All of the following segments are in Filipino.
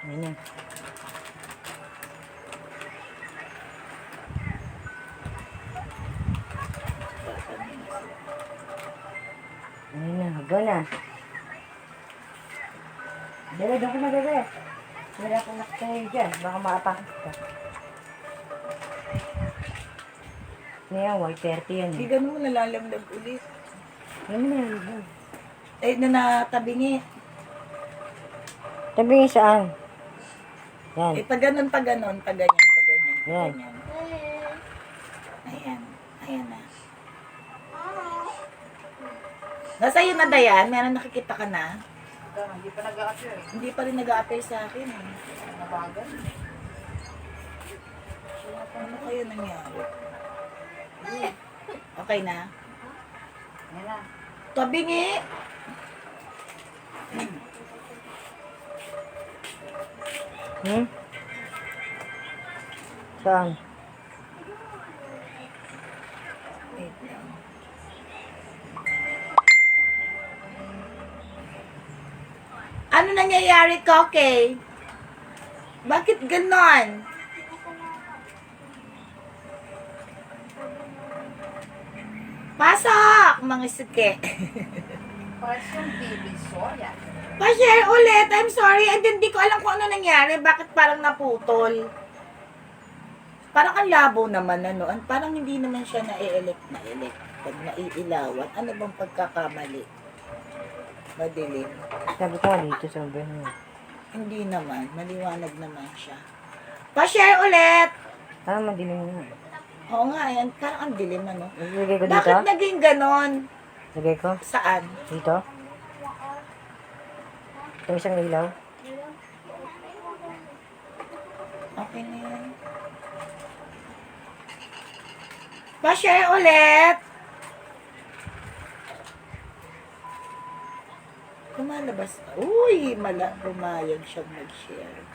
Ayun na. Ayun na, go na. Bebe, doon ka na, bebe. Wala akong nakatayo dyan. Baka maapakit ka. Ngayon, 1:30 yan Hindi eh. ganun mo nalalamdag ulit. Ayun na, ayun. Eh, na natabingi. Tabi nga saan? Yan. Eh, pag ganun, pag ganun, pag ganyan, pag ganyan, pag Yan. ganyan. Ayan. Ayan na. Nasa iyo na, Dayan? Meron nakikita ka na? Hindi pa nag-a-appear. Hindi pa rin nag-a-appear sa akin eh. Nabagal. Ano kaya nangyari? Okay na? Yan na. Tabingi! Saan? Wait lang. Ano nangyayari, Koke? Bakit ganon? Pasok, mga suke. Parang yung baby soya. Pa-share ulit. I'm sorry. And hindi ko alam kung ano nangyari. Bakit parang naputol? Parang ang labo naman, ano? Parang hindi naman siya na-elect. Pag naiilawan. Ano bang pagkakamali? Madilim. Sabi ko nga dito sa bahay. Hindi naman. Maliwanag naman siya. Pa-share ulit. Parang madilim na. Oo nga, yan. Parang ang dilim, ano? Lagay ko dito? Bakit naging ganon? Lagay ko? Saan? Dito? Yung isang ilaw? Okay na yan. Pa-share ulit. Lumalabas. Uy, pumayag siyang mag-share.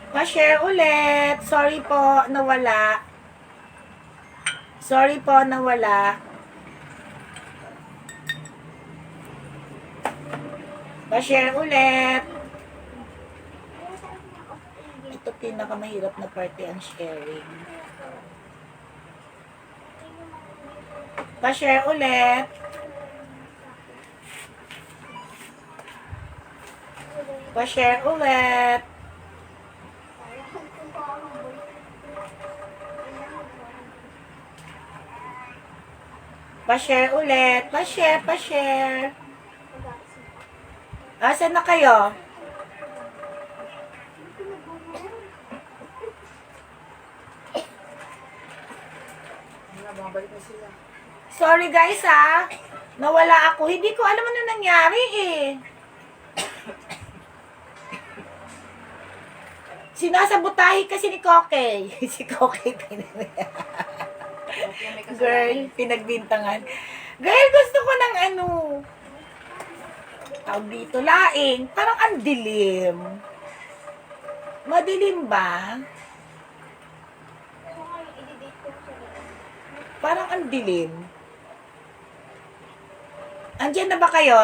Pa-share ulit. Sorry po, nawala. Sorry po, nawala. Pa-share ulit. Ito pinakamahirap na parte ang sharing. Pa-share ulit. Pa-share ulit. Pa-share ulit. Pa-share, pa-share. Asan na kayo? Bumabalik na sila. Sorry guys ha. Nawala ako. Hindi ko alam ano nangyari eh. Sinasabotahe kasi ni Koke. Si Koke Girl, pinagbintangan. Girl, gusto ko ng ano. Tawag dito, laing. Parang ang dilim. Madilim ba? Parang ang dilim. Andiyan na ba kayo?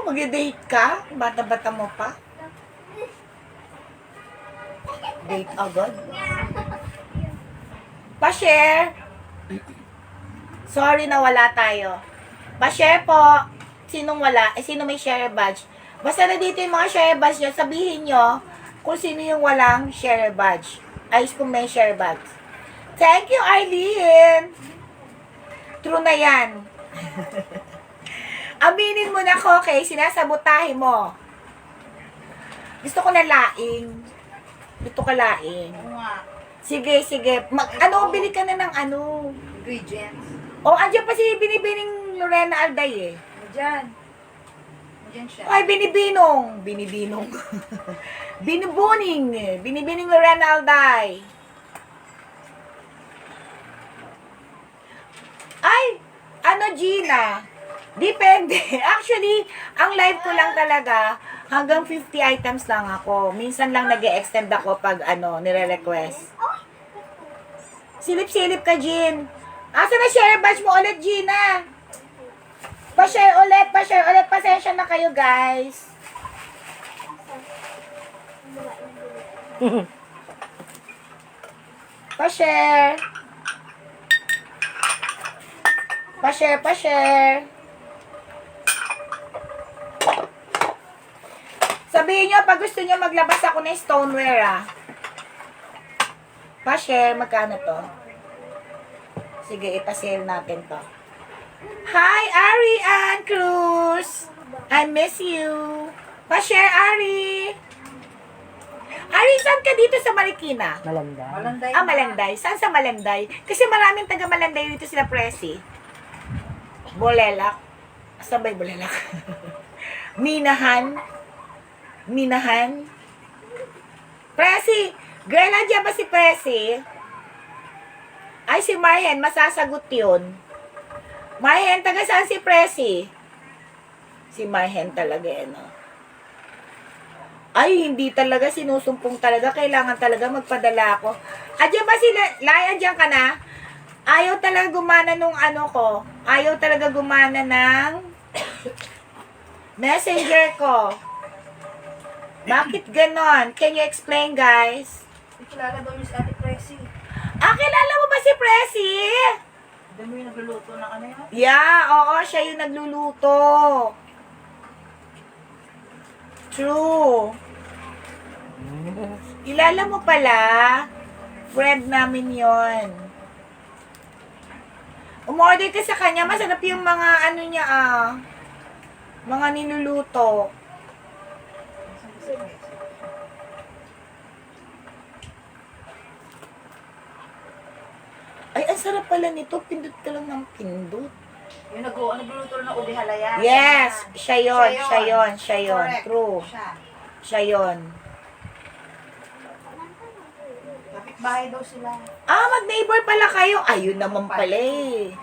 Mag-date ka? Bata-bata mo pa? Date agad? Pa-share. Sorry na wala tayo. Pa-share po. Sinong wala? Sino may share badge? Basta na dito yung mga share badge nyo, sabihin nyo kung sino yung walang share badge. Ay, kung may share badge. Thank you, Arlene. True na yan. Aminin mo na ko, okay? Sinasabotahe mo. Gusto ko na laing. Gusto ka laing. Oo nga. Sige. Bili ka na ng ano. Ingredients. Andiyan pa si Binibining Lorena Alday eh. Diyan. Diyan siya. Ay, Binibinong. Binibuning. Binibining Lorena Alday. Ay, Gina? Depende. Actually, ang live ko lang talaga, hanggang 50 items lang ako. Minsan lang nag-e-extend ako pag nire-request. Silip-silip ka, Jean. Asa na share badge mo ulit, Gina? Pa-share ulit. Pasensya na kayo, guys. Pa-share. Pa-share. Sabihin nyo, pag gusto nyo maglabas ako ng stoneware, ah. Pa-share, magkano to? Sige, ipasale natin to. Hi, Ari Ann Cruz! I miss you. Pa-share, Ari! Ari, saan ka dito sa Marikina? Malanda. Malanday. Malanday. Saan sa Malanday? Kasi maraming taga Malanday dito sila, Presi. Bolelak. Saan ba yung Bolelak? Minahan. Presi! Girl, nandiyan ba si Presi? Ay, si Marhen, masasagot yun. Marhen, taga saan si Presi? Si Marhen talaga, no? Ay, hindi talaga, sinusumpong talaga. Kailangan talaga magpadala ako. Andiyan ba si Lai? Andiyan ka na? Ayaw talaga gumana nung ano ko. Ayaw talaga gumana ng messenger ko. Bakit ganon? Can you explain, guys? Kilala daw yung si Ate Presi. Kilala mo ba si Presi? Hindi mo yung nagluluto ng ano yun? Yeah, oo, siya yung nagluluto. True. Kilala mo pala? Friend namin yon. Umorder ka sa kanya, masarap yung mga ano niya mga niluluto. Ay, ang sarap pala nito. Pindot ka lang ng pindot. Yung nagluluto ng ubi halaya. Yes, siya yun. Correct. True. Siya yun. Kapitbahay daw sila. Mag-neighbor pala kayo. Ayun naman pala eh.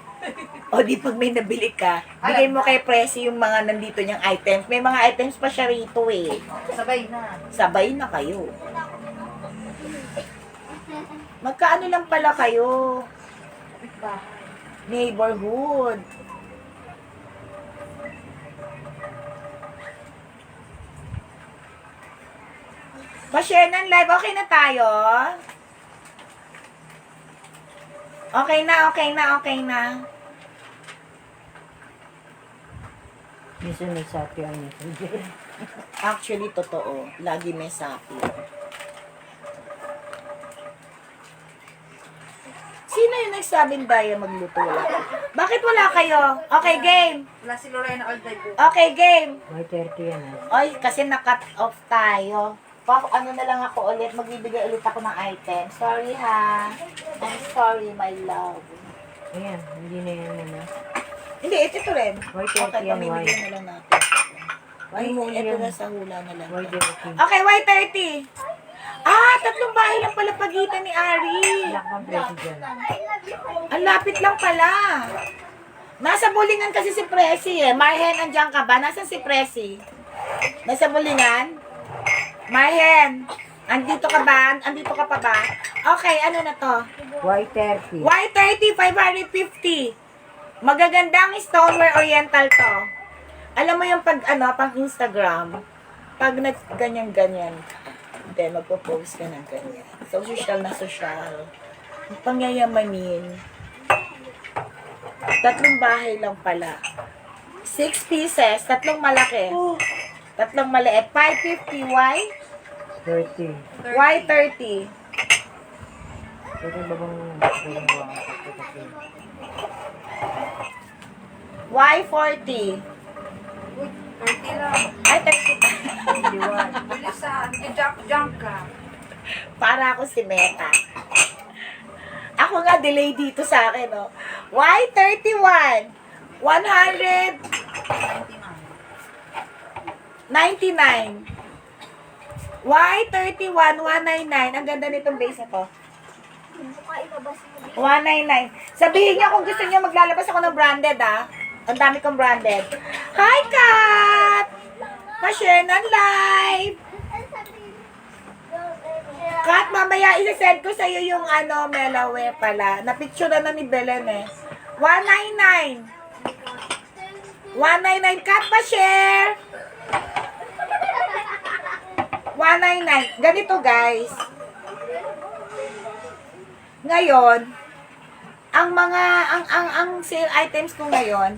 O di pag may nabili ka, bigay mo kay Presi yung mga nandito niyang items. May mga items pa siya rito eh. Sabay na. Sabay na kayo. Magkaano lang pala kayo? Kapitbahay. Neighborhood. Pa-share ng live. Okay na tayo? Okay na. Minsan may sapi ang messenger. Actually, totoo. Lagi may sapi. Sino yung nagsabing daya magluto? Bakit wala kayo? Okay, game. Wala si Lorena Alday po. Okay, game. May 30 yan Oy, kasi na-cut off tayo. Ano na lang ako ulit, magbibigay ulit ako ng item. Sorry ha. I'm sorry, my love. Ayan, hindi na yan muna. Hindi, ito rin. Why 30 Okay, yan, pamimigay why? na lang natin. Why mo Ito yan? na sa hula na lang. Why 30? Okay, why 30? 3 bahay lang pala pagitan ni Ari. Black pang preso dyan. Ang lapit lang pala. Nasa Bulingan kasi si Presi eh. Marhen, andyan ka ba? Nasaan si Presi? Nasa Bulingan? Marhen, andito ka ba? Andito ka pa ba? Okay, ano na to? Why 30? Y30, 550. Magagandang stoneware oriental to. Alam mo yung pang Instagram, pag ganyan-ganyan, then magpo-post ka ng ganyan. So, social na social. Pangyayamanin. 3 bahay lang pala. 6 pieces, 3 malaki. 3 maliit. 550, why? 30. Why 30? Pwede ba bang walang buwang Why 40? Uy, 30 lang. Ay, 30. 21. Bilisan. Junk ka. Para ako si Meta. Ako nga, delay dito sa akin, oh. Why 31? 100? 99. Why 31? 199. Ang ganda nitong base na to. 199. Sabihin niyo kung gusto niyo maglalabas ako ng branded, ah. Ang dami kong branded. Hi, Kat! Pa-share ng live. Kat, mamaya isa-send ko sa'yo yung Melaware pala. Napicture na ni Belen eh. 199. 199. Kat, pa-share. 199. Ganito guys. Ngayon, ang sale items ko ngayon,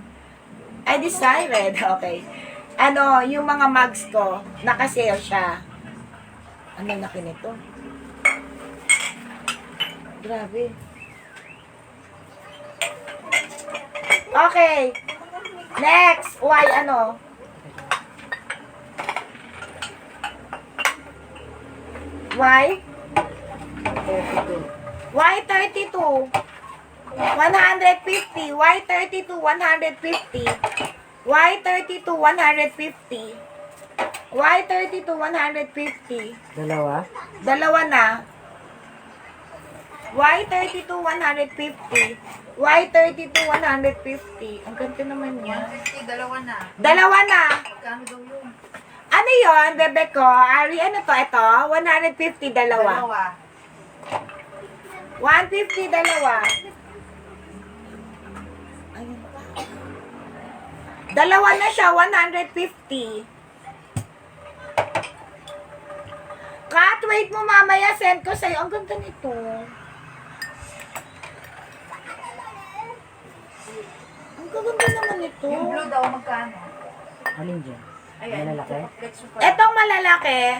I decided, okay, yung mga mugs ko, naka-sale siya. Ano laki nito? Grabe. Okay. Next. Why, Why? 32. Why 32? 150. Why 32? 150. Why 32? 150. Why 32? 150. Dalawa. Dalawa na. Why 32? 150. Why 32? 150. Ang ganda naman niya. 150, dalawa na. Dalawa na. Magkano daw yun? Ano yon, bebe ko? Ari, ano to? Ito? 150, dalawa. 150, dalawa. Ayun pa. Dalawa na siya, 150. Kat, wait mo mamaya, send ko sa'yo. Ang ganda nito. Ang ganda naman ito. Yung blue daw, magkano? Alin dyan? Ayan, Malalaki? flex super. Etong malalaki,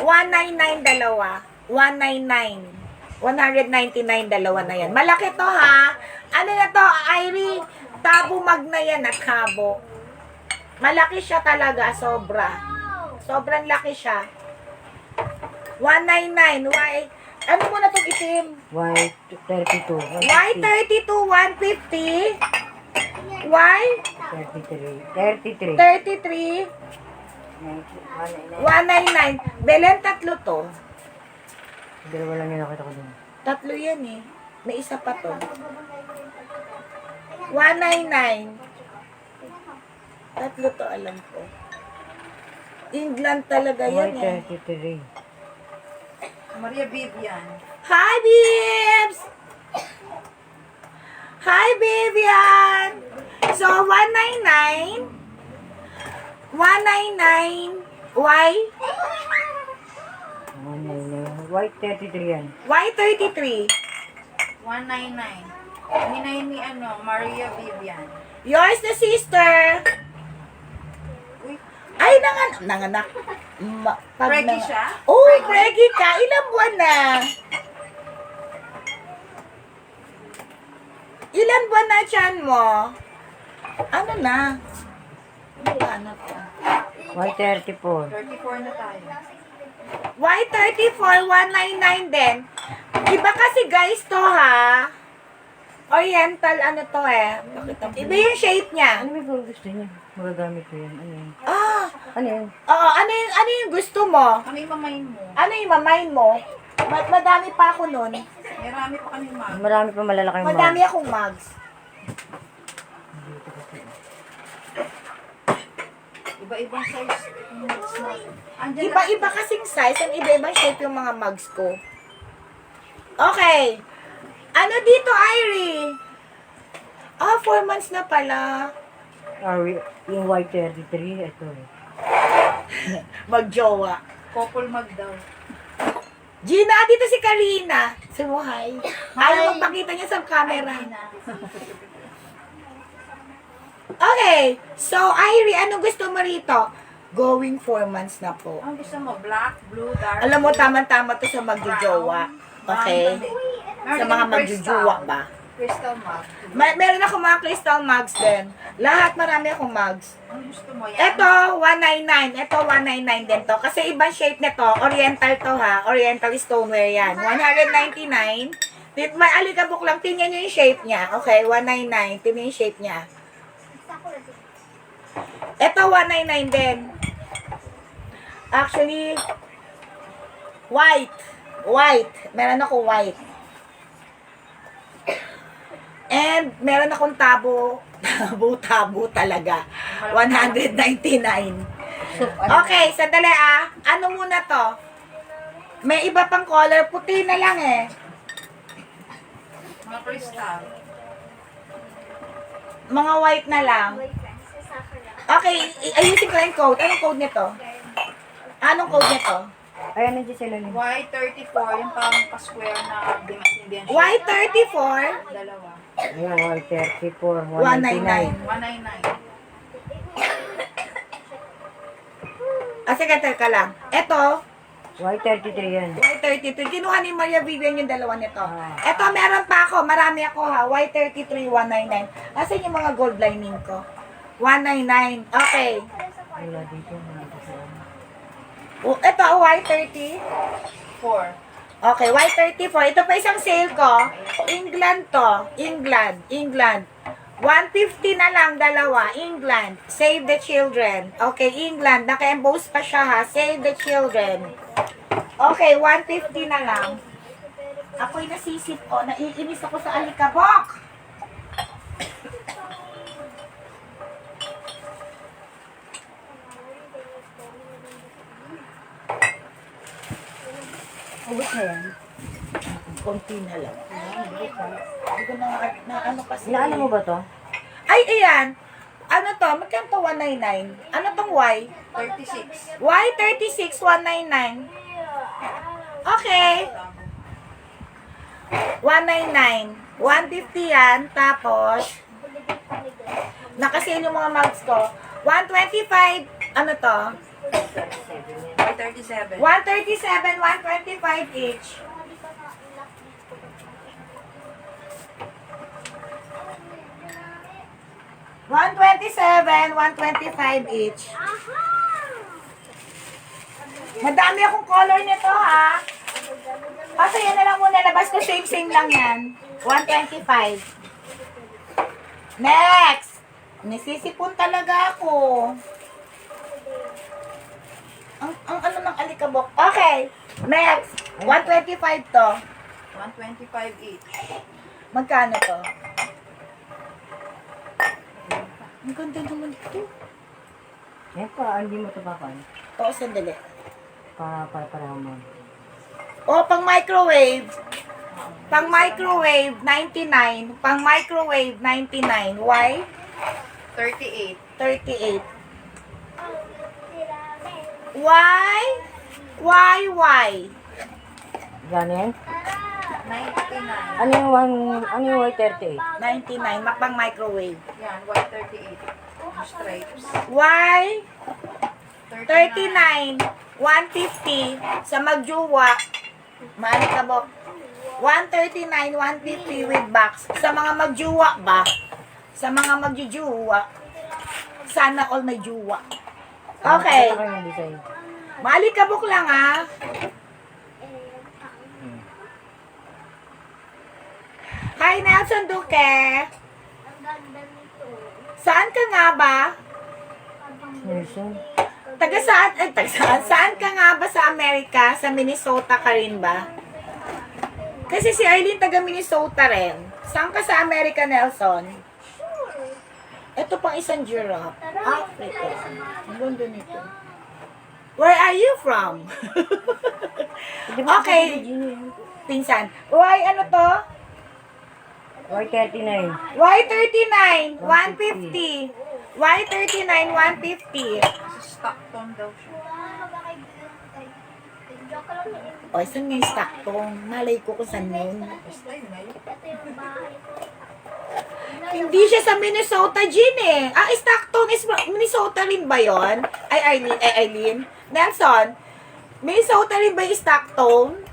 199 dalawa. 199. 199 dalawa na yan. Malaki to ha. Ano na to, Irie? Tabo mag na yan at habo. Malaki siya talaga, sobra. Sobrang laki siya. 199. Why? Ano mo na itong itim? Why 32? Why 32, 150? Why 33. 33. 33? 199. Belen, tatlo to. Dalawa lang yung nakita ko dun. Tatlo yan eh. May isa pa to. 199. Tatlo to, alam ko. England talaga Why yan eh. 33? Maria Vivian. Hi, Bibs! Hi, Vivian! So, 199. 199. Why? 199. Why 33 yan? Why 33? 199. Hinay ni Maria Vivian. Yours the sister. Uy, Ay, nanganak. Preggy siya? Oh, preggy ka. Ilang buwan na? Ilan buwan na tiyan mo? Ano na? Ano to? Why 34? 34 na tayo. Why 34? 199 din. Iba kasi guys to ha. Oriental ano to eh. Iba yung shape niya. Ano ba gusto niya? Magagamit ko yan. Ano yan? Ah, Ano yan? oo, ano yung gusto mo? Ano yung mamayin mo? Ano yung mamain mo? Madami pa ako nun. Marami pa kami mag. Marami pa malalaki yung Madami akong mugs. Iba-ibang size. Andyan Iba-iba kasing size and iba-ibang shape yung mga mugs ko. Okay. Ano dito, Irie? 4 months na pala. Yung white 33, ito eh. Magjowa. couple mag daw. Gina, dito si Karina. Sumuhay. Ayaw magpakita niya sa camera. Okay. So, Irie, ano gusto mo rito? Going 4 months na po. Ang gusto mo, black, blue, dark. Alam mo, tama-tama to sa magjojowa. Okay? Sa mga magjojowa ba? Crystal mug. Meron ako mga crystal mugs din. Lahat marami akong mugs. Ang gusto mo yan? Ito, 199. Ito, 199 din to. Kasi ibang shape nito. Oriental to ha. Oriental stoneware yan. 199. May alikabok lang. Tingnan nyo yung shape niya. Okay, 199. Tingnan yung shape niya. Ito, 199 din. Actually, white. White. Meron ako white. And meron akong tabo. Tabo talaga. 199. Okay, sandali ah. Ano muna to? May iba pang color, puti na lang eh. Mga crystal. Mga white na lang. Okay, ayusin ko yung code. Anong code nito? Anong code nito? Ayan, nandiyan sila ni. Y34, yung parang pa-square na dimatindihan siya. Y34, Dalawa. Ayan, 134, 199. 199. Ah, sige, teka lang. Ito, 133 yan. Y33. Kinuha ni Maria Vivian yung dalawa nito. Ah. Ito, meron pa ako. Marami ako ha. Y33, 199. Asan yung mga gold lining ko? 199. Okay. Wala dito. Wala dito. Ito, Y30. 4. Okay, Y34. Ito pa isang sale ko. England to. England. 150 na lang, dalawa. England. Save the children. Okay, England. Naka-emboss pa siya ha. Save the children. Okay, 150 na lang. Ako'y nasisip o. Naiinis ako sa alikabok. Ubus na yan. Konti na lang. Hindi ko na ano kasi. Inaano mo ba to? Ay, ayan. Ano to? Magkano to? 199. Ano tong Y? 36. Y36, 199. Okay. 199. 150 yan. Tapos, nakasale yung mga mugs ko. 125. Ano to? Y37. 137, 125 each. $127, $125 each. Madami akong color nito, ha? Kasi yan na lang muna. Labas ko same lang yan. 125. Next! Nisisipon talaga ako. Ang ano ng alikabok. Okay. Next. 125 to. 125 each. Magkano to? Ang ganda naman ito. Yan pa, hindi mo ito papan. Oo, sandali. Para mo. O, pang microwave. Pang microwave, 99. Pang microwave, 99. Why? 38. 38. Why? Why? Ganin? 99. Ano yung Y38? 99. Pang microwave. Yan, Y38. Stripes. Why? 39. 150 sa magjuwa. Malikabok. 139, 150 with box. Sa mga magjuwa ba? Sa mga magjujuwa. Sana all may juwa. Okay. Ano yung design? Malikabok lang ha. Hi Nelson Duque. Saan ka nga ba? Nelson? Taga saan? Saan ka nga ba sa Amerika? Sa Minnesota ka rin ba? Kasi si Arlene taga Minnesota rin. Saan ka sa Amerika, Nelson? Ito pang isang giraffe. Africa. Ang ganda nito. Where are you from? Okay. Pinsan. Why ano to? Y39. Y39, 150. Y39, 150. Stockton daw siya. O, saan nga yung Stockton? Malay ko kung saan yun. Basta yun na yun. Hindi siya sa Minnesota, Jean eh. Ah, Stockton is Minnesota rin ba yun? Ay, Eileen. Nelson, Minnesota rin ba yung Stockton?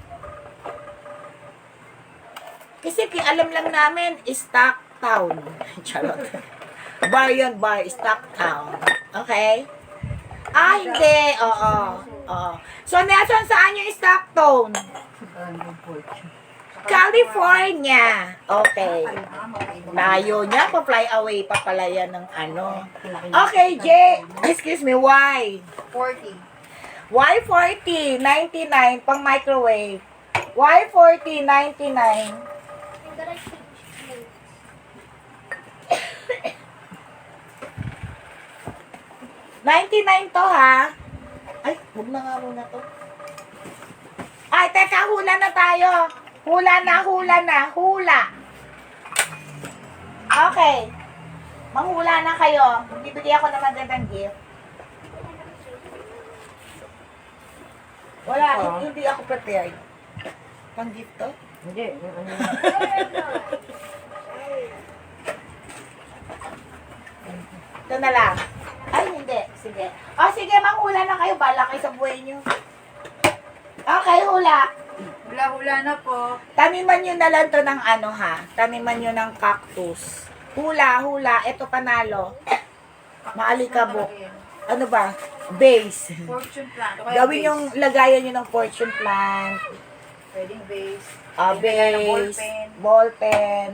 Kasi alam lang namin, Stocktown. Charot. Bar yun, bar. Stocktown. Okay? Ah, hindi. Oo. So, Nelson, saan yung Stockton? California. Okay. Layo niya. Pa-fly away pa pala yan ng ano. Okay, J. Excuse me, Y. 40. Y40, 99. Pang microwave. Y40, 99. 99 to ha. Ay, huwag na nga muna to. Okay, teka, hula na tayo. Hula na. Hula. Okay. Manghula na kayo. Bibigyan ako ng magandang gift. Wala, hindi ako prepared. Pang gift to? Hindi. Yung ano. Ito na lang. Ay, hindi. Sige. O, sige, manghula na kayo. Bala kayo sa buhay nyo. Okay, hula. Hula-hula na po. Taniman nyo na lang to ng ano ha. Taniman nyo ng cactus. Hula. Ito panalo. Maalikabok. Ano ba? Base. Fortune plant. O kaya Gawin vase. yung lagayan nyo ng fortune plant. Pwedeng vase. Base. Pwedeng ballpen. Ballpen.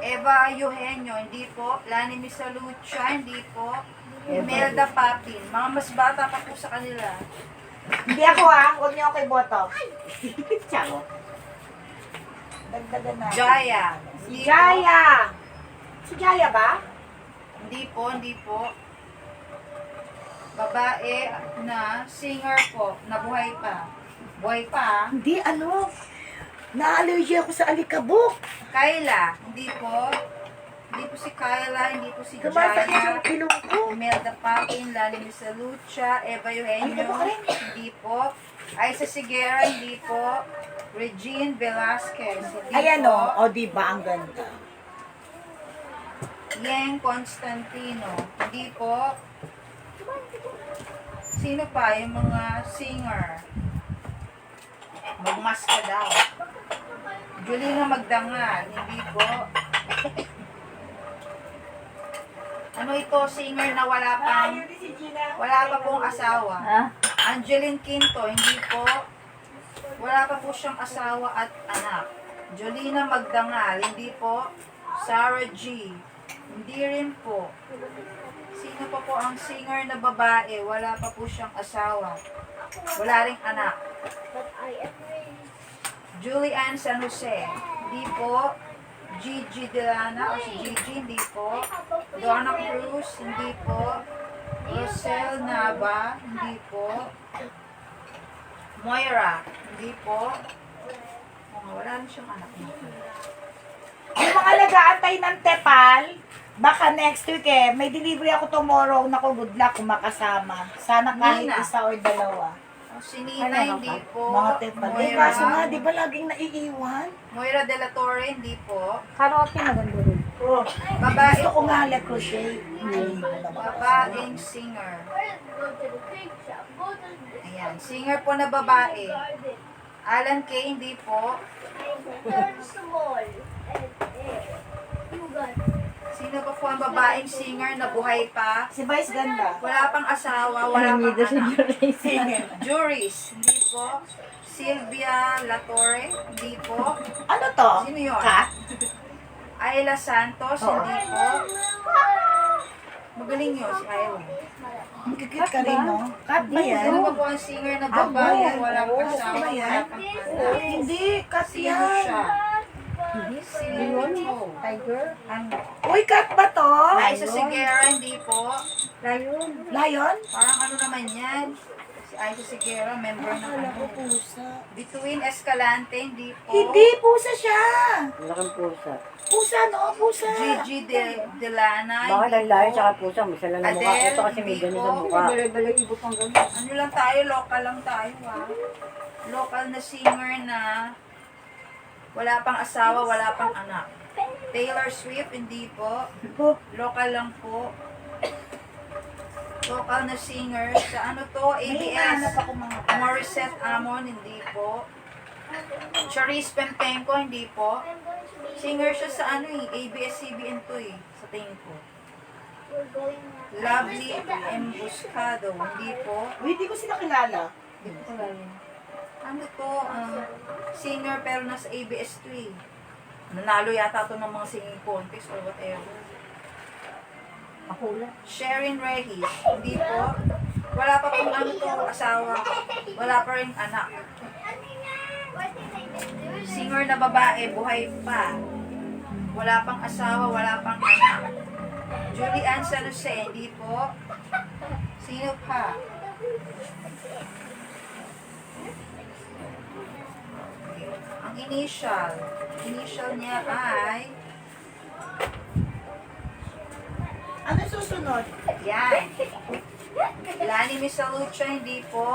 Eva Eugenio, hindi po. Lani Misalucha, hindi po. Imelda Papin. Mga mas bata pa po sa kanila. Hindi ako ha. Huwag niyo ako iboto. Tsako. Dagdagan na. Jaya. Si Jaya. Si Jaya ba? Hindi po. Babae na singer po, nabuhay pa. Buhay pa. Hindi, ano. Na-allergy ako sa alikabok. Kyla, hindi po. Hindi po si Kyla, hindi po si Sumasakit Jaya. yung ilong ko. Imelda Papin, Lani Misalucha, Eva Eugenio, Ano ka rin? hindi po. Aiza Sigera, hindi po. Regine Velasquez, hindi Ayan po. o. O, diba ang ganda? Yeng Constantino, hindi po. Sino pa yung mga singer? Magmas ka daw. Julina Magdangal, hindi po. Ano ito, singer na wala pa pong asawa. Ha? Angeline Quinto, hindi po. Wala pa po siyang asawa at anak. Jolina Magdangal, hindi po. Sarah G, hindi rin po. Sino pa po ang singer na babae? Wala pa po siyang asawa. Wala ring anak. Julie Ann San Jose, hindi po. Gigi Delana o si Gigi, hindi po. Donna Cruz, hindi po. Rosel Nava, hindi po. Moira, hindi po. Wala rin siyang anak. Yung mga nag-aantay ng tepal, baka next week may delivery ako tomorrow. Naku, good luck kung makasama. Sana kahit Nina. isa or dalawa. Si Nina, hindi po. Mga tepal. Eh, kaso nga, di ba laging naiiwan? Moira De La Torre, hindi po. Karote maganda rin. Oh, Babae gusto ko po. nga crochet. Babaeng singer. Ayan, singer po na babae. Alan Kay, hindi po. Sino pa po ang babaeng singer na buhay pa? Si Vice ganda. Wala pang asawa, wala pang Namido si anak. Jurassic. Juris, hindi po. Sylvia Latore, hindi po. Ano to? Sino yun? Kat? Ayla Santos, hindi po. Magaling yun, si Ayla. Magkikit ka rin, no? Kat ba yan? Sino pa po ang singer na Ah, babae, yan. walang Oo, asawa, ba yan? wala pang anak? Hindi, Kat Sino yan. siya? Sino po? Tiger? Ano? Uy, Kat ba to? Liza Sigera, hindi po. Lion? Lion? Parang ano naman yan? Si Liza Sigera, member ng Akala ko ano. pusa. Between Escalante, hindi po. Hindi, pusa siya. Laking pusa. Pusa, no? Pusa. Gigi Delana, Bakit ang hindi layo po. tsaka pusa? May sala na mukha. Adele, Ito kasi may hindi ganun po. sa mukha. Balay-balay ibot pang ganun. Ano lang tayo, local lang tayo ha. Local na singer na wala pang asawa, wala pang anak. Taylor Swift, hindi po. Local lang po. Local na singer. Sa ano to? May hanap ABS. ako mga Morissette Amon, hindi po. Charisse Pempenko, hindi po. Singer siya sa ano ABS-CBN to sa tingin ko. Lovely Embuscado, hindi po. Uy, hindi ko sila kilala. Ano to? Singer pero nasa ABS to Nanalo yata to ng mga singing contest or whatever. Ako lang. Sherin Regis, hindi po. Wala pa pong ano to, asawa. Wala pa rin anak. Singer na babae, buhay pa. Wala pang asawa, wala pang anak. Julie Ann San Jose, hindi po. Sino pa? Ang initial niya ay, Ano susunod? yan. Lani Misalucha, hindi po.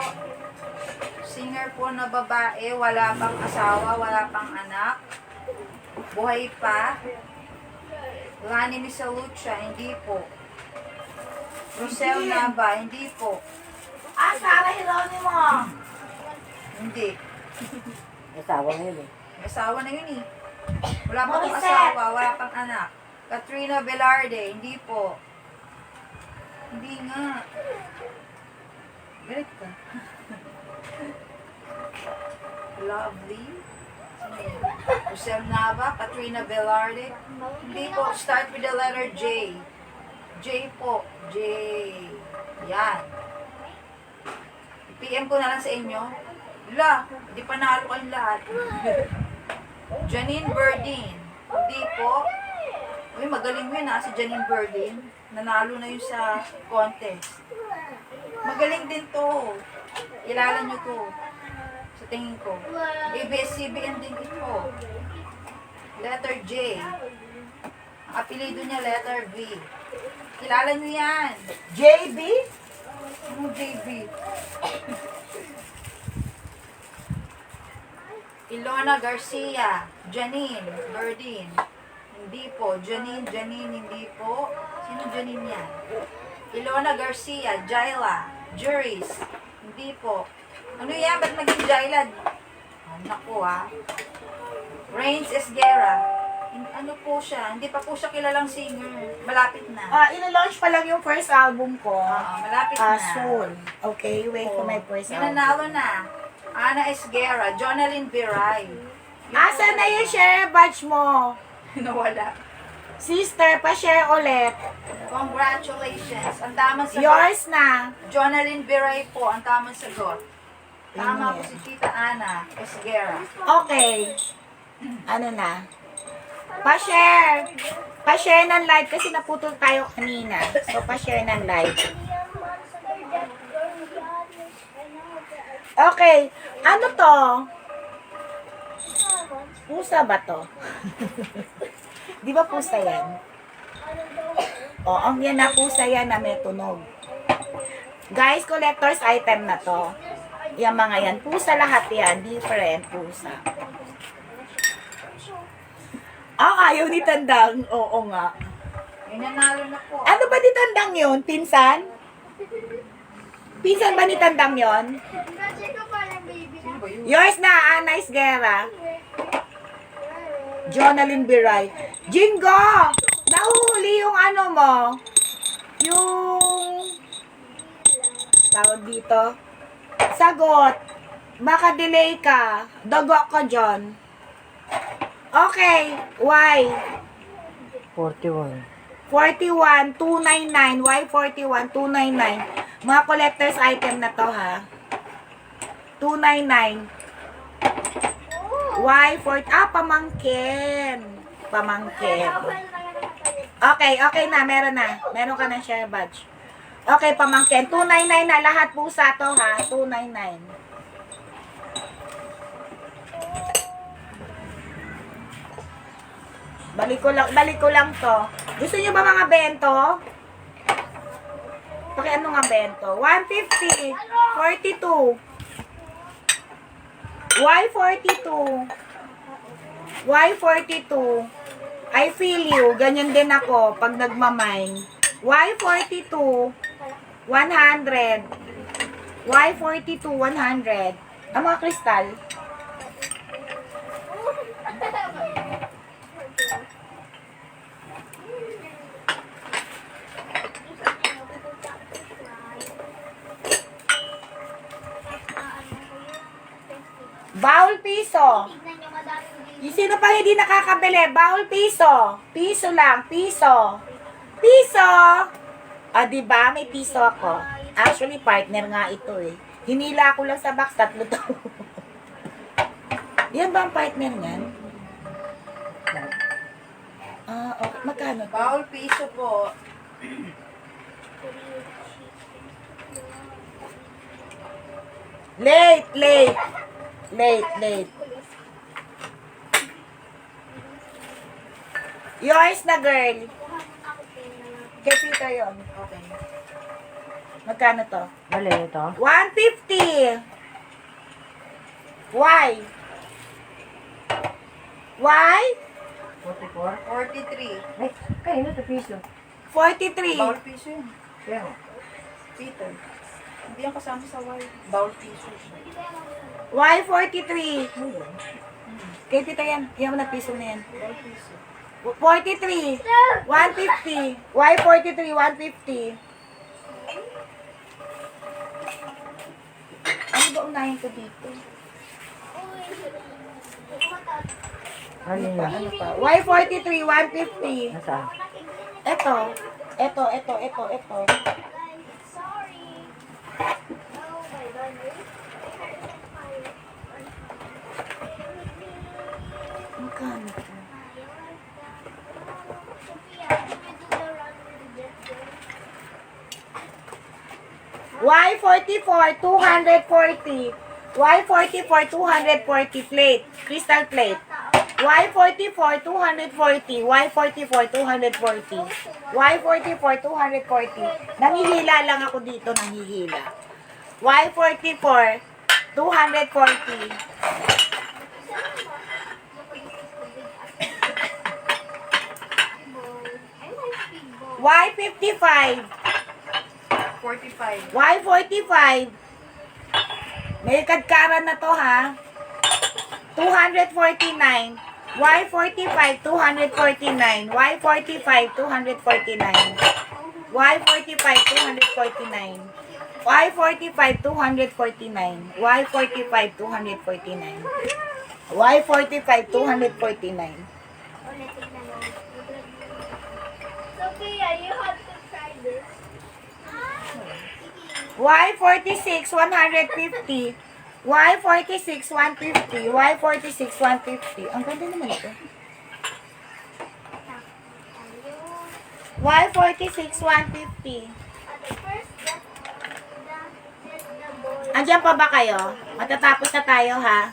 Singer po na babae, wala pang asawa, wala pang anak. Buhay pa. Lani Misalucha, hindi po. Rosel Nava, hindi po. Ah, Sarah Geronimo. Hindi. Asawa na yun eh. May asawa na yun eh. Wala pang Morissette. asawa, wala pang anak. Katrina Velarde, hindi po. Hindi nga. Galit ka. Lovely. Sino yun? Rosel Nava, Katrina Velarde. Hindi po. Start with the letter J. J po. J. Yan. PM ko na lang sa inyo. La, hindi pa nalo kayong lahat. Janine Berdin. Hindi po. Uy, magaling yun si Janine Berdin. Nanalo na yun sa contest. Magaling din to. Kilala nyo to. Sa tingin ko. ABS-CBN din ito. Letter J. Ang apelido niya, letter V. Kilala nyo yan. JB? Ano JB? Ilona Garcia. Janine Berdin. Hindi po. Janine, hindi po. Sino Janine yan? Ilona Garcia. Jaila. Juris. Hindi po. Ano yan? Ba't naging Jaila? Oh, naku Rains Esguera. Ano po siya? Hindi pa po siya kilalang singer. Malapit na. Ilo-launch pa lang yung first album ko. Oo, malapit na. Soon. Okay, wait for my first May album. nanalo na. Ana Esguera. Jonalyn Biray. Asa na yung share badge mo? Nawala. Sister, pa-share ulit. Congratulations. Ang tamang sagot. Yours na. Jonalyn Biray po. Ang tamang sagot. Tama Amen. po si Tita Ana Esguera. Okay. Ano na? Pa-share. Pa-share ng live kasi naputol tayo kanina. So, pa-share ng live. Okay. Ano to? Pusa ba to? Di ba pusa yan? O, ang yan na pusa yan na may tunog. Guys, collector's item na to. Yung mga yan. Pusa lahat yan. Different pusa. Ayaw ni Tandang. Oo nga. May nanalo na po. Ano ba ni Tandang yun? Pinsan? Pinsan ba ni Tandang yun? Sino ba yun? Yours na, Nice Guerra. Jonalyn Biray. Jingo! Nahuhuli yung ano mo. Yung... Tawag dito. Sagot. Baka delay ka. Dago ka dyan. Okay. Why? 41. 41, 299. Why 41, 299? Mga collector's item na to, ha? 299. Why 40? Pamangkin. Pamangkin. Okay na. Meron na. Meron ka ng share badge. Okay, pamangkin. 299 na. Lahat pusa to, ha? 299. Balik ko lang to. Gusto niyo ba mga bento? Ano nga bento? 150. 42. Why 42? Why 42? I feel you. Ganyan din ako pag nagmamine. Why 42? 100. Why 42? 100. Ang mga kristal. Bawal piso. Yung sino pa hindi nakakabili? Bawal piso. Piso lang. Piso. Piso. Diba? May piso ako. Actually, partner nga ito eh. Hinila ko lang sa box. 3 to. Yan ba ang partner niyan? Okay. Magkano? Bawal piso po. Late. Yours na, girl. Kay Peter yun. Okay. Magkano to? Mali ito. 150. Why? Why? 44. 43. Ay, kayo na ito piso. 43. Bawal piso yun. Kaya nga. Peter. Hindi yan kasama sa white. Bawal piso siya. Why 43? Hindi. Kay Peter yan. Yan mo na piso na yan. Bawal piso. 43. 150. Why 43? 150. Ano ba unahin ko dito? Ano yun? Ano pa? Why 43? 150. Nasaan? Ito. Ito. Magkano to? Y 44, 240. Y 44, 240 plate. Crystal plate. Y 44, 240. Y 44, 240. Y 44, 240. Nangihila lang ako dito, nangihila. Y 44, 240. Y 55. 45. Y 45. May kadkaran na to ha. 249. Y 45, 249. Y 45, 249. Y 45, 249. Y 45, 249. Y 45, 249. Y 45, 249. Sophia, you have to try this. Y 46, 150. Y 46, 150. Y 46, 150. Ang ganda naman ito. Y 46, 150. Andiyan pa ba kayo? Matatapos na tayo ha.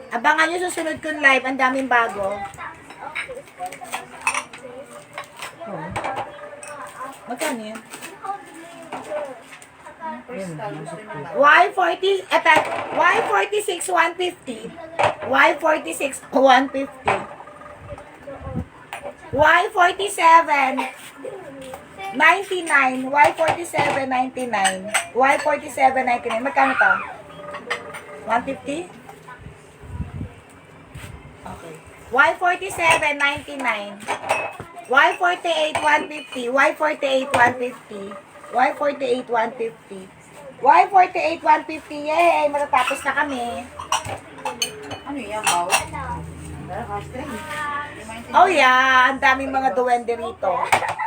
Abangan nyo susunod kong live. Ang daming bago. Magkano yan? Crystal. Gusto niyo ba? Y40, eto, Y46, 150. Y46, 150. Y47, 99. Y47, 99. Y47, 99. Magkano to? 150? Okay. Y47, 99. Y48, 150. Y48, 150. Y48, 150. Y48, 150. Yay! Matatapos na kami. Ano yan, bawal? Pero ka-string. Hindi maintindihan. Oh yeah, ang daming mga duwende rito.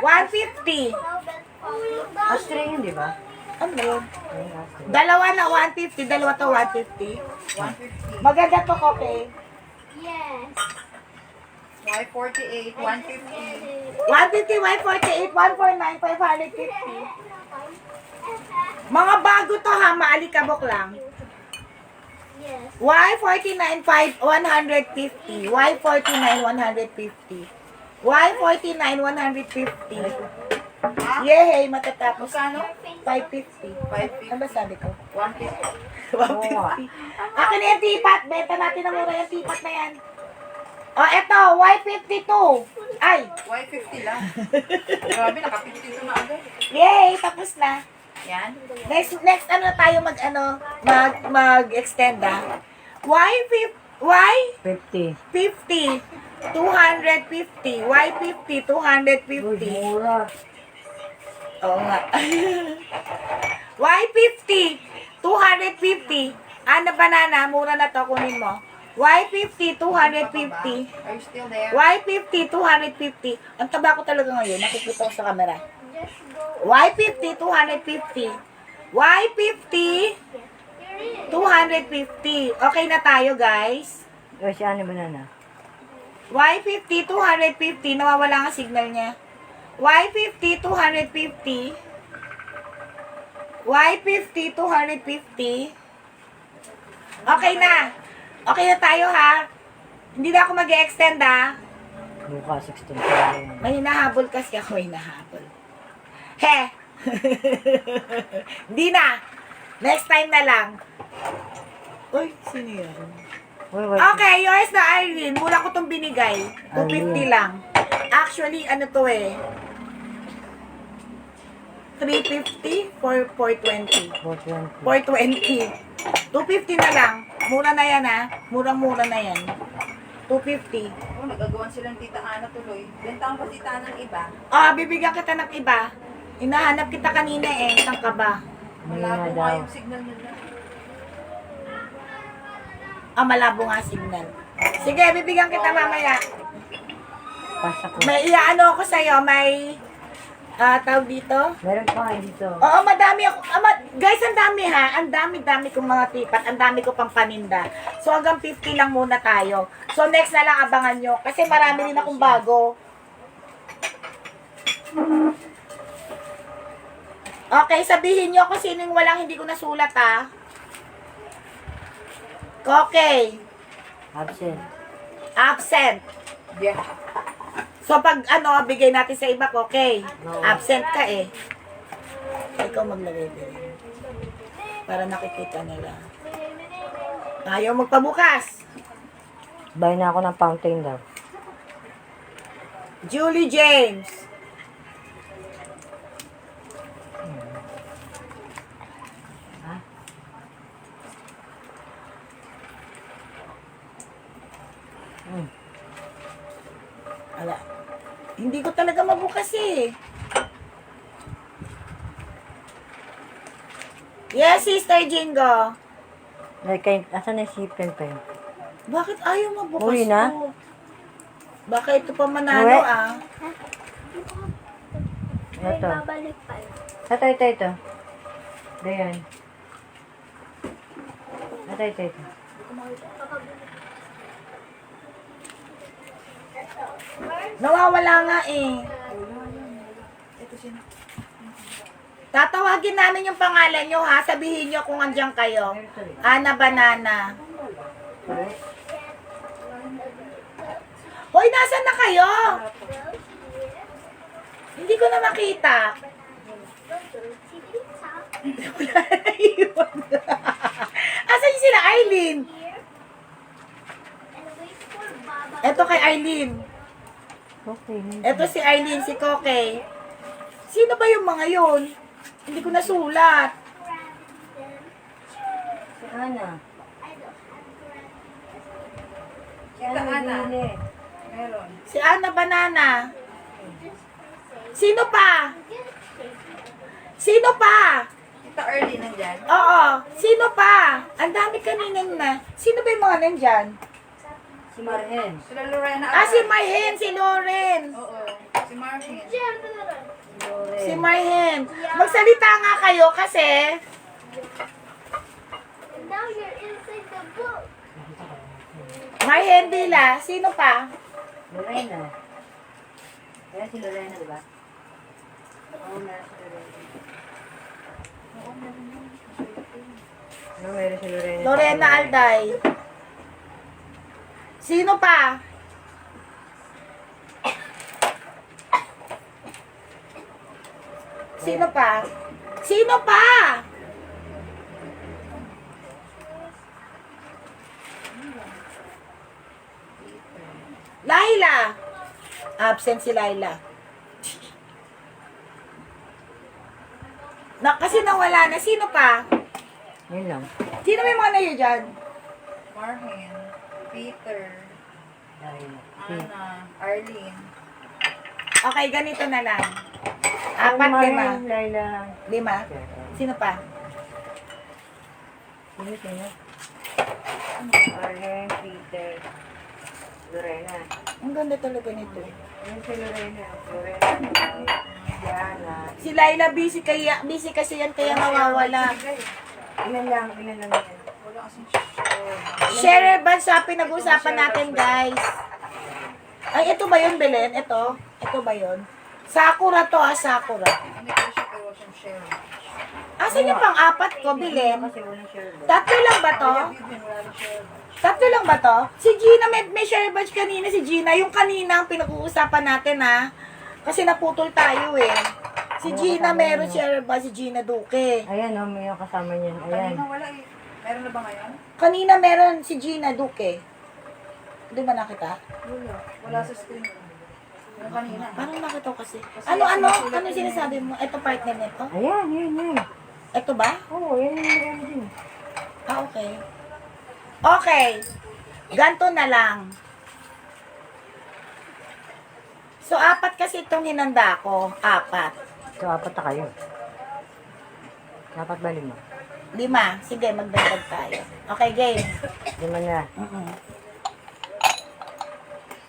150. Ka-string yun, di ba? Ano yun? Ayun, ka-string. Dalawa na 150, dalawa to 150. 150. Maganda to, Kope. Yes. Y48, 150. 150, Y48, 149, 550. Mga bago to ha, maalikabok lang. Yes. Y49, 150. Y49, 150. Y49, 150. Ha? Yehey, matatapos. Magkano? 550. 550. Ano ba sabi ko? 150. 150. Akin na yung tipat. Benta natin na mura yung tipat na yan. O, eto, Y52. Ay, Y50 lang. Grabe, naka-52 na agad. yay, tapos na. Yan. Next ano tayo mag-extend ah. Y50, 50. 250. Y50, Uy, 250. mura. Oo nga. Y50, 250. Ano banana, mura na to, kunin mo. Y50, 250. Are you still there? Y50, 250. Ang taba ko talaga ngayon, nakikita ko sa camera. Just go. Y50, 250. Y50, 250. Okay na tayo, guys. O, si ano banana? Y50, 250. Nawawala ang signal niya. Y50, 250. Y50, 250. Okay na. Okay na tayo, ha? Hindi na ako mag-extend, ha? Bukas 16 pa rin. May hinahabol kasi ako, hinahabol. He! Hindi na. Next time na lang. Uy, sino yun? Uy, wait. Okay, yours na, Irene. Mula ko itong binigay. 250 lang. Actually, ano to eh. 350 for 420. 420. 420. 250 na lang. Mura na yan ha. Murang-mura na yan. 250. Oh, nagagawan silang tita Ana tuloy. Bentahan pa tita Ana ng iba. Ah, bibigyan kita ng iba. Hinahanap kita kanina eh. Saan ka ba? Malabo Hindi na nga daw. yung signal nila. Ah, malabo nga signal. Sige, bibigyan kita mamaya. Pasa ko. May iaano ako sa'yo. May tawag dito. Meron pa nga dito. Oo, madami ako. Guys, ang dami ha. Ang dami-dami kong mga tipat. Ang dami ko pang paninda. So, hanggang 50 lang muna tayo. So, next na lang abangan nyo. Kasi marami rin akong bago. Okay, sabihin nyo kung sino yung walang hindi ko nasulat ha. Okay. Absent. Absent. Yeah. So, pag bigay natin sa iba, okay. No. Absent ka eh. Ikaw maglagay din. Para nakikita nila. Ayaw magpabukas. Buy na ako ng fountain daw. Julie James. Ha? Ala. Hindi ko talaga mabukas eh. Yes, Sister Jingo. Like, asan na si pen pa yun? Bakit ayaw mabukas Uwi na? ko? Baka ito pa manalo Uwi. ah. May Ito. babalik pa. Ito. Dayan. Ito. Nawawala nga eh. Tatawagin namin yung pangalan nyo ha. Sabihin nyo kung andyan kayo. Ana Banana. Hoy, nasan na kayo? Hindi ko na makita. Asan sila, Eileen? Eto kay Eileen. Okay. Eto si Eileen, si Koke. Sino ba yung mga yun? Hindi ko nasulat. Si Ana. Tita Ana. Meron. Si Ana Banana. Sino pa? Sino pa? Tita Early nandyan. Oo. Sino pa? Ang dami kanina na. Sino ba yung mga nandyan? Si Marhen. Sila Lorena. Ah, si Marhen, si Lauren. Oo. Si Marvin. Si Marhen. Magsalita nga kayo kasi Now you're inside the book. Marhen Villa. Sino pa? Lorena. Kaya si Lorena, di ba? Oo, meron si Lorena. No, meron si Lorena. Lorena Alday. Sino pa? Sino pa? Sino pa? Laila. Absent si Laila. Kasi nawala na. Sino pa? Yun lang. Sino may mga nayo dyan? Marvin. Peter. Dahil. Ana. Arlene. Okay, ganito na lang. 4, 5. Laila. 5? Sino pa? Sino? Marhen, Peter. Lorena. Ang ganda talaga nito. Ayun si Lorena. Lorena. Diana. Si Laila busy kasi yan kaya nawawala. Ilan lang yan. Wala kasing show. Share ba sa pinag-uusapan natin, guys? Ay, ito ba yun, Belen? Ito ba yun? Sakura to, Sakura. Hindi ko siya pero siyang share. Asan yung pang-4 ko, Belen? Kasi walang share ba? 3 lang ba to? Bibin, wala rin share. Tatlo lang ba to? Si Gina, may share badge kanina. Si Gina, yung kanina ang pinag-uusapan natin ha. Kasi naputol tayo eh. Si Gina, meron share badge. Si Gina Duque. Ayan, oh, may yung kasama niyan. Ayan. Kanina wala eh. Meron na ba ngayon? Kanina meron si Gina Duque. Di ba nakita? Wala. Wala sa screen. Yung kanina. Parang nakita ko kasi. Kasi Ano sinusulat sinasabi mo? Ito partner nito? Ayan, yan. Ito ba? Oo, yan yung meron din. Ah, okay. Okay. Ganto na lang. So, 4 kasi itong hinanda ko. 4. So, 4 na kayo. Dapat ba 5? 5. Sige, magdagdag tayo. Okay, game. 5 na.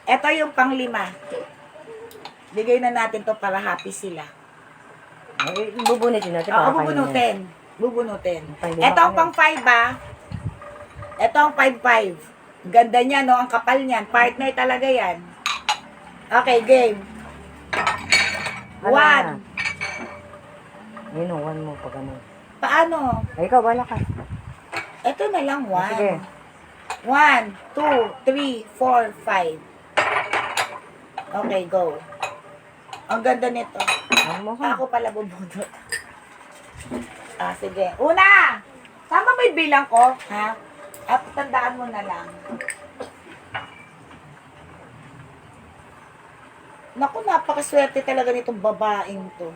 Ito yung pang 5. Bigay na natin to para happy sila. Ay, bubunutin natin. Oo, para kayo bubunutin. Bubunutin. Pang 5 Ito ang pang 5 ah. Ito ang 5-5. Ganda niya, no? Ang kapal niyan. Partner talaga yan. Okay, game. Ano 1. na? Yun, 1 mo pag ano. Paano? Ay, ikaw, wala ka. Ito na lang, 1. Sige. 1, 2, 3, 4, 5. Okay, go. Ang ganda nito. Ano mo ka? Ako pala bubunot. Ah, sige. Una! Tama ba yung bilang ko? Ha? At tandaan mo na lang. Naku, napakaswerte talaga nitong babaeng to.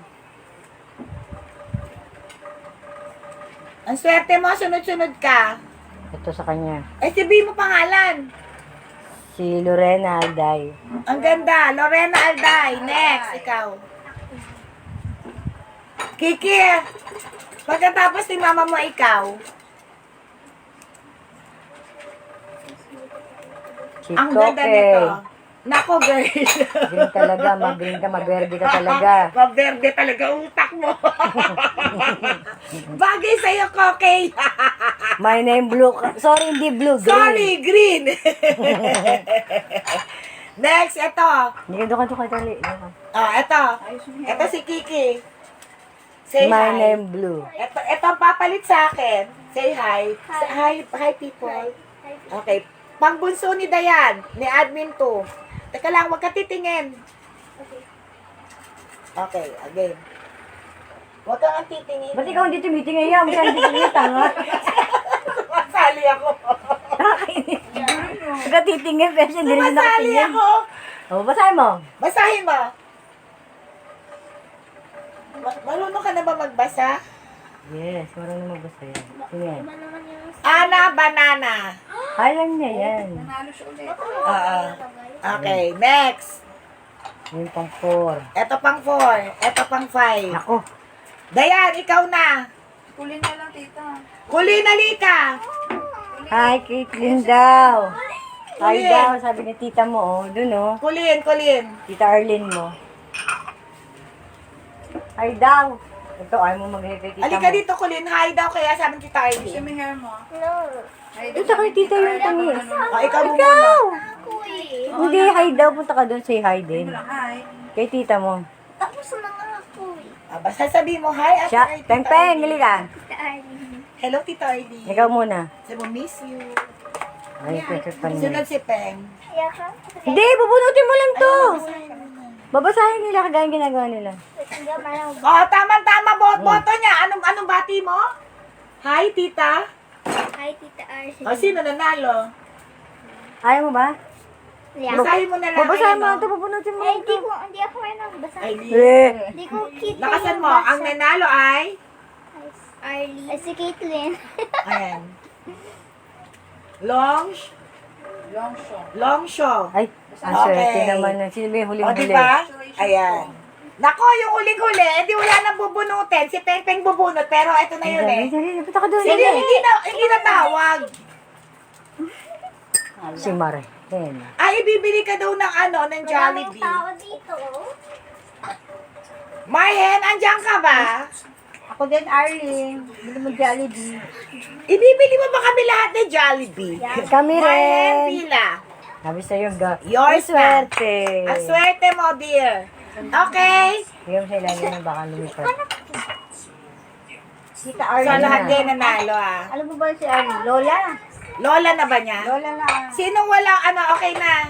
Ang swerte mo, sunod-sunod ka. Ito sa kanya. Ay, sabihin mo pangalan. Si Lorena Alday. Ang ganda. Lorena Alday. Next, ikaw. Kiki, pagkatapos ni mama mo, ikaw. Si Ang ganda nito. Nako, girl. Green talaga, mag-green ka, mag-verde ka talaga. Maberde talaga utak mo. Bagay sa'yo, Kokey. My name blue. Sorry, hindi blue, green. Sorry, green. Next, ito. Hindi ka doon ka dali. Oh, ito. Ito si Kiki. Say My hi. name blue. Ito ang papalit sa akin. Say hi. Hi people. Okay. Pangbunso ni Dayan, ni Admin 2. Teka lang, huwag ka titingin. Okay, again. Huwag kang ang titingin. Ba't ikaw hindi tumitingin yan? Ba't hindi tumitingin tanga? Masali ako. Huwag ka titingin kasi hindi rin Masali nakatingin. ako. O, basahin mo. Basahin mo. Marunong ka na ba magbasa? Yes, marunong magbasa yan. Sige. Ana, banana. Alam niya yan. Nanalo siya ulit. Oo. Okay, next. Yung pang 4. Ito pang 4. Ito pang 5. Nako. Dayan, ikaw na. Kulin na lang, tita. Kulin, halika. Hi, Caitlin daw. Hi Kulin. daw, sabi ni tita mo, oh. Dun, oh. Kulin, kulin. Tita Arlene mo. Hi daw. Ito, ayaw mo mag-hepe tita Halika mo. dito, kulin. Hi daw, kaya sabi ni Tita Gusto Arlie. mo yung hair mo? No. Ay, Ito kay tita yung tamis. O, ikaw mo muna. Kuy. Hindi, hi daw. Punta ka doon, say hi din. Hi. Kay tita mo. Tapos na nga kuy. Basta sabihin mo, hi, at Siya, hi, Tita peng-peng, Arlie. hili ka. Darling. Hello, Tita Arlie. Ikaw muna. Sabi mo, miss you. Ay, perfect pa Sunod niya. si Peng. Kaya ka? Hindi, bubunutin mo lang to. Basahin mo na. Babasahin nila kagaya yung ginagawa nila. Hindi ako malang Oh, tama-tama, boto niya. Anong bati mo? Hi, Tita. Hi, Tita Arce. O, sino nanalo? Ayaw mo ba? Yeah. Basahin mo na lang. Babasahin mo Ayun, lang to, bubunutin mo Eh, lang to. hindi ako malang basa. Ay, Hindi ko kita lakasan yung mo. basa. Ang nanalo ay? Arlie. Ay, si Caitlin. Ayan. Long Long show. Ay, ang Okay. swerte naman. Sino ba yung O, huling-huli? diba? Ayan. Nako, yung huling-huli, hindi wala nang bubunutin. Si Peng Peng bubunot, pero ito na yun eh. Dali, punta ka doon. Sige, hindi na tawag. Si Mare. Ayan. Ay, bibili ka daw ng ano, ng Jollibee. tao dito. Marhen, andyan ka ba? Ako din, Arlene. Bili mo Jollibee. Ibibili mo ba kami lahat ng Jollibee? Kami Marhen, rin. pila. Sabi sa'yo, Yours na. swerte. Ang swerte mo, dear. Okay? Bigyan mo sa ilalim na baka lumipat. Tita So, lahat din nanalo ah. Alam mo ba si Arlene? Lola? Lola na ba niya? Lola na. Sinong walang ano, okay na?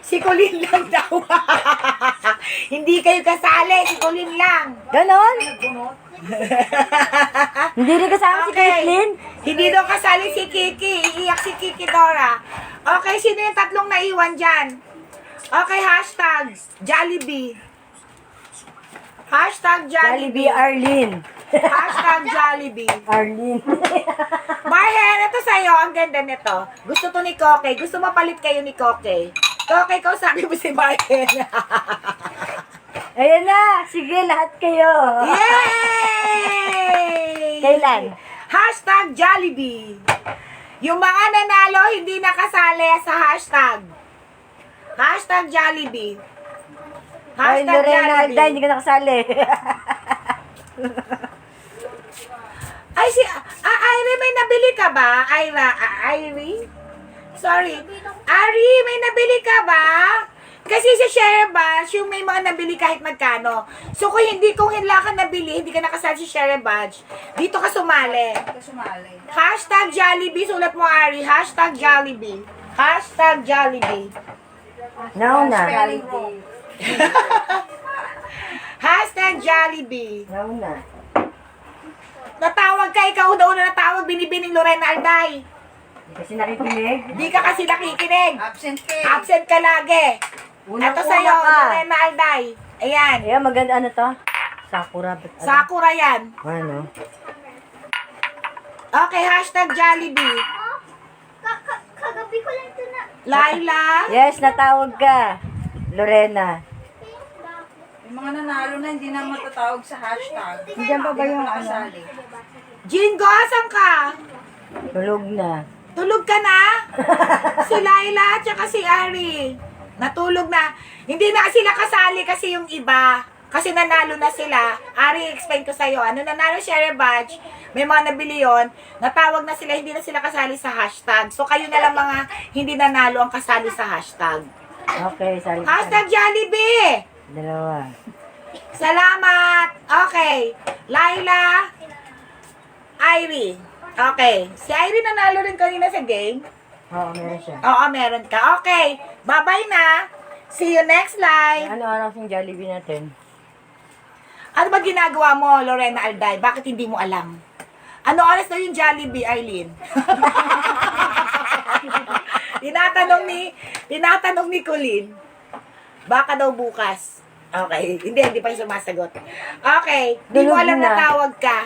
Si Colleen lang daw. Hindi kayo kasali, si Colleen lang. Ganon? Hindi rin kasama si Caitlyn? Hindi daw kasali si Kiki. Iiyak si Kiki Dora. Okay, sino yung tatlong naiwan dyan? Okay, hashtag Jollibee. Hashtag Jollibee Jollibee. Arlene. Hashtag Jollibee. Arlene. Marhen, ito sa'yo. Ang ganda nito. Gusto to ni Koke. Gusto mapalit kayo ni Koke. Koke, sabi mo si Marhen. Ayan na. Sige, lahat kayo. Yay! Kailan? Hashtag Jollibee. Yung mga nanalo, hindi nakasali sa hashtag. Hashtag Jollibee. Ay, Hashtag Lorena Alda, Jollibee. hindi ka nakasali. Ay, Iri, may nabili ka ba? Iri? Sorry. Ari, may nabili ka ba? Kasi sa Share Badge, yung may mga nabili kahit magkano. So, kung wala ka nabili, hindi ka nakasali sa Share Badge, dito ka sumali. Kasumali. Hashtag Jollibee, sulat mo, Ari. Hashtag Jollibee. Hashtag Jollibee. Nauna. Spelling wrong. Hashtag Jollibee. Nauna. Natawag ka, ikaw una natawag, binibining Lorena Alday. Hindi kasi nakikinig. Di ka kasi nakikinig. Absent ka. Absent ka lagi. Ito sa'yo, ka. Lorena Alday. Ayan. Ayan, maganda ano to? Sakura. Sakura yan. Ano? Okay, hashtag Jollibee. Kagabi ko lang ito na. Laila. Yes, natawag ka. Lorena. Yung mga nanalo na hindi na matatawag sa hashtag. Diyan pa ba yung ano? Nakasali. Jingo, asan ka? Tulog na. Tulog ka na? Si Laila at saka si Ari. Natulog na. Hindi na sila kasali kasi yung iba. Kasi nanalo na sila. Ari, explain ko sa'yo. Ano nanalo Share Badge, may mga nabili yun. Natawag na sila, hindi na sila kasali sa hashtag. So, kayo na lang mga hindi nanalo ang kasali sa hashtag. Okay, sali. Hashtag Jollibee! Dalawa. Salamat! Okay. Laila. Irie. Okay. Si Irie nanalo rin kanina sa game. Oo, meron siya. Oo, meron ka. Okay. Bye-bye na. See you next live. Ano oras yung Jollibee natin? Ano ba ginagawa mo, Lorena Alday? Bakit hindi mo alam? Ano oras daw yung Jollibee, Arlene? Tinatanong ni Colleen. Baka daw bukas. Okay. Hindi pa yung sumasagot. Okay. Di mo Dulog alam na. na tawag ka.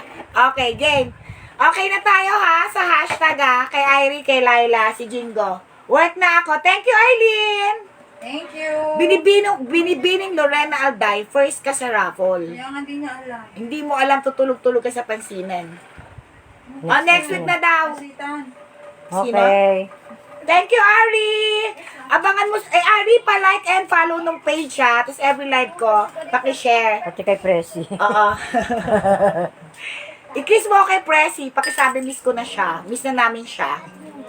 Okay, game. Okay na tayo ha, sa hashtag ha, kay Irie, kay Laila, si Jingo. Work na ako. Thank you, Arlene! Thank you. Binibining Lorena Alday, first ka sa raffle. Kaya nga hindi niya alam. Hindi mo alam, tutulog-tulog ka sa pansinan. Next week na daw. Kasitan. Sino? Okay. Thank you, Ari! Abangan mo, Ari, pa-like and follow nung page ha. Tapos every live ko, paki-share. Pati kay Presi. Oo. I-kiss mo kay Presi, pakisabi miss ko na siya. Miss na namin siya.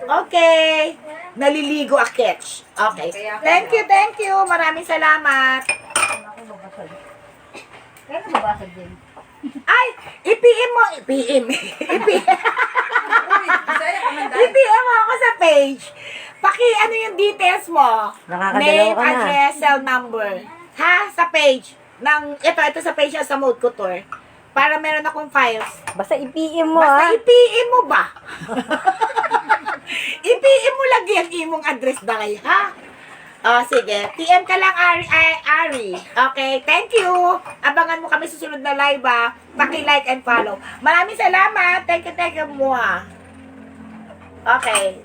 Okay. Naliligo a catch. Okay. Thank you. Maraming salamat. Kaya nababasag din. Ay, i-PM mo. I-PM. Uy, Bisaya ka man dahil. I-PM mo ako sa page. Ano yung details mo? Nakakadalaw Name, ka na. address, cell number. Ha? Sa page. Ito sa page sa Mode Couture. Para meron akong files. Basta i-PM mo Basta ha. i-PM mo ba? I-PM mo lagi ang imong address dahil, ha? Sige. PM ka lang, Ari. Okay, thank you. Abangan mo kami susunod na live, ha? Paki-like and follow. Maraming salamat. Thank you mo, ha? Okay.